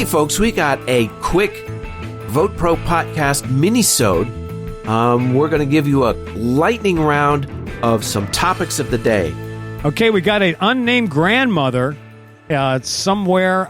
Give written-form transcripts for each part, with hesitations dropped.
folks, we got a quick VoteProPot-Cast Minisode. We're going to give you a lightning round of some topics of the day. Okay, we got an unnamed grandmother somewhere.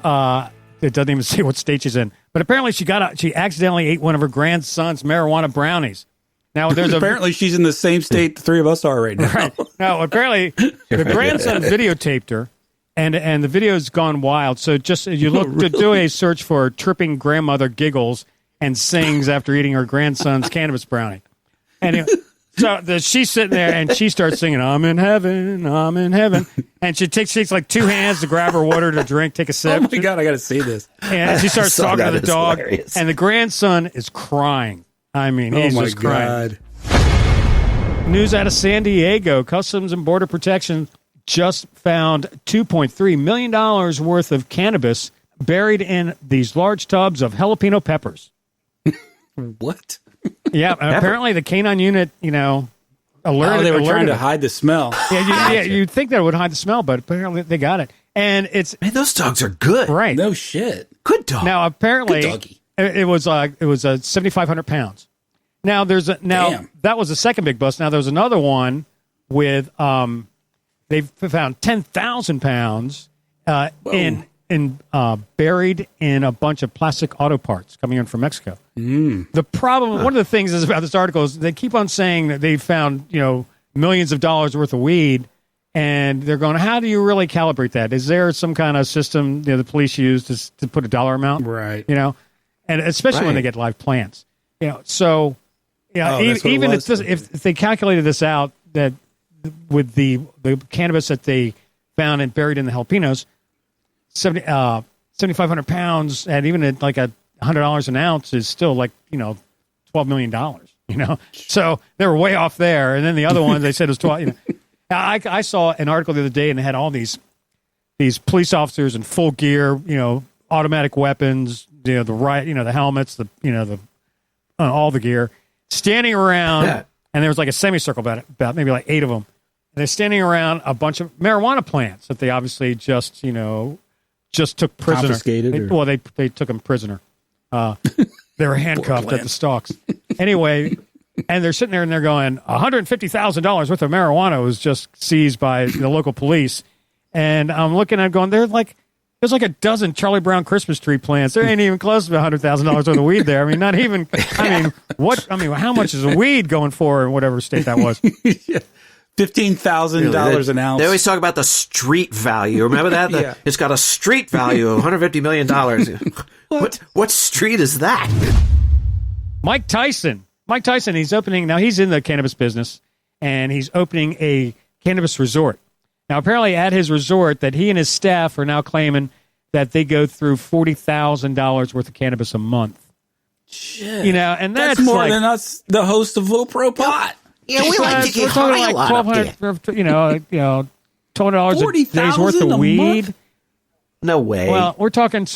It doesn't even say what state she's in, but apparently she accidentally ate one of her grandson's marijuana brownies. Now there's apparently she's in the same state the three of us are right now. Right. Now apparently the grandson videotaped her, and the video's gone wild. So just you look to do a search for tripping grandmother giggles and sings after eating her grandson's cannabis brownie. Anyway, so she's sitting there and she starts singing, "I'm in heaven, I'm in heaven," and she takes like two hands to grab her water to drink, take a sip. Oh my God, I got to see this. And she starts talking to the dog, hilarious. and the grandson is crying. I mean, he's just crying. News out of San Diego. Customs and Border Protection just found $2.3 million worth of cannabis buried in these large tubs of jalapeno peppers. What? Yeah, apparently the canine unit, alerted. They were trying to hide the smell. Yeah, you'd think that it would hide the smell, but apparently they got it. And it's... Man, those dogs are good. Right. No shit. Good dog. Now, apparently, Good doggy. it was 7,500 pounds. Now, Damn. that was the second big bust. Now, there's another one with, they found 10,000 pounds buried in a bunch of plastic auto parts coming in from Mexico. The problem, one of the things is about this article is they keep on saying that they found, millions of dollars worth of weed, and they're going, how do you really calibrate that? Is there some kind of system the police use to put a dollar amount? Right. And especially when they get live plants. So even if they calculated this out, that with the cannabis that they found and buried in the jalapenos, 7,500 pounds, and even at like $100 an ounce is still like $12 million. So they were way off there. And then the other one they said was 12. I saw an article the other day, and it had all these police officers in full gear, automatic weapons, the helmets, the all the gear, standing around, and there was like a semicircle about maybe like 8 of them. And they're standing around a bunch of marijuana plants that they obviously just took prisoner. Confiscated? They took them prisoner. They were handcuffed at the stalks. Anyway, and they're sitting there and they're going, $150,000 worth of marijuana was just seized by the local police. And I'm looking at it going, there's like a dozen Charlie Brown Christmas tree plants. There ain't even close to $100,000 worth of weed there. I mean, not even. How much is a weed going for in whatever state that was? Yeah. $15,000 an ounce. They always talk about the street value. Remember that? Yeah. It's got a street value of $150 million. What street is that? Mike Tyson, he's opening, now he's in the cannabis business, and he's opening a cannabis resort. Now, apparently at his resort, that he and his staff are now claiming that they go through $40,000 worth of cannabis a month. Shit. And that's more than us, the host of VoteProPot. Yeah, we like to get high a lot up there. $1,200 a day's worth of weed. Month? No way. Well, we're talking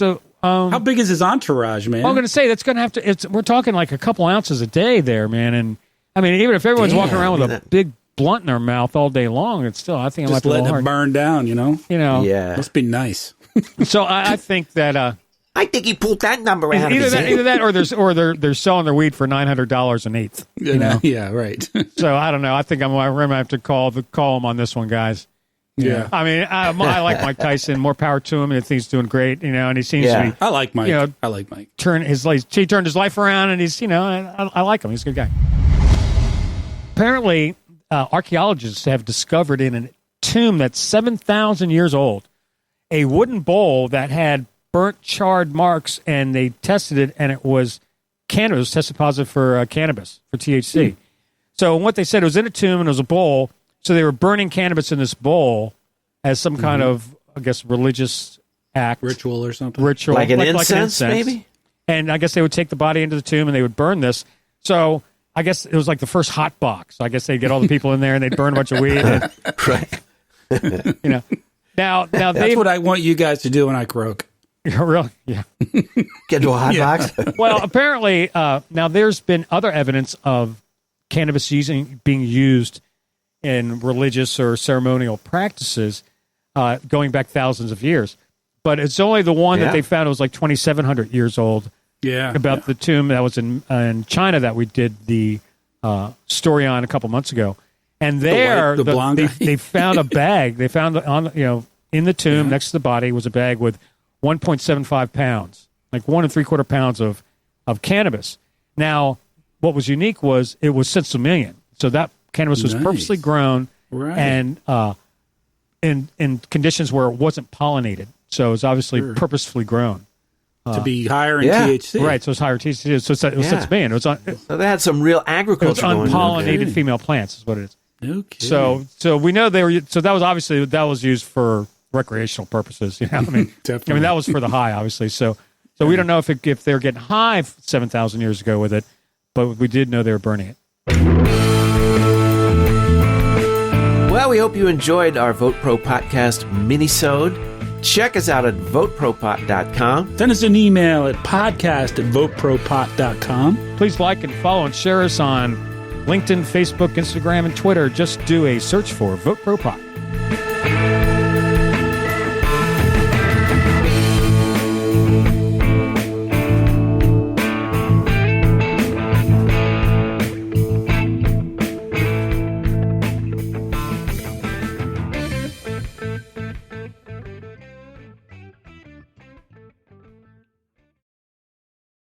how big is his entourage, man? I'm going to say that's going to have to. We're talking like a couple ounces a day there, man. And I mean, even if everyone's walking around with a big blunt in their mouth all day long, it's still. I think just letting it burn down. Yeah, must be nice. So I think that. I think he pulled that number out. Either that, or they're selling their weed for $900 an eighth. Yeah, right. So I don't know. I think I'm going to have to call him on this one, guys. Yeah. I mean, I like Mike Tyson. More power to him. I think he's doing great. And he seems to be. I like Mike. I like Mike. He turned his life around, and he's I like him. He's a good guy. Apparently, archaeologists have discovered in a tomb that's 7,000 years old a wooden bowl that had burnt, charred marks, and they tested it, and it was cannabis. It was tested positive for cannabis, for THC. So what they said, it was in a tomb, and it was a bowl. So they were burning cannabis in this bowl as some kind of, I guess, religious act. Ritual or something? Like an incense, maybe? And I guess they would take the body into the tomb, and they would burn this. So I guess it was like the first hot box. So I guess they'd get all the people in there, and they'd burn a bunch of weed. And, Right. Now that's what I want you guys to do when I croak. Really? Yeah. Get into a hot box? Well, apparently, now there's been other evidence of cannabis being used in religious or ceremonial practices going back thousands of years. but it's only the one Yeah. that they found was like 2,700 years old. Yeah. About the tomb that was in China that we did the story on a couple months ago, and there the blonde guy. they found a bag. They found in the tomb next to the body was a bag with 1.75 pounds, like 1 3/4 pounds of cannabis. Now, what was unique was it was sinsemillion, so that cannabis was Nice. purposely grown Right. and in conditions where it wasn't pollinated, so it was obviously purposefully grown. to be higher in Yeah. THC. Right, so it's higher THC. So it was Yeah. sinsemillion. It was So they had some real it was agriculture going on. unpollinated Okay. female plants is what it is. Okay. So we know they were. So that was obviously that was used for recreational purposes. You know, I mean, Definitely. that was for the high, obviously. So we don't know if they're getting high 7,000 years ago with it, but we did know they were burning it. Well, we hope you enjoyed our Vote Pro Podcast Minisode. Check us out at VoteProPot.com. Send us an email at podcast@VoteProPot.com. Please like and follow and share us on LinkedIn, Facebook, Instagram, and Twitter. Just do a search for Vote Pro Pot.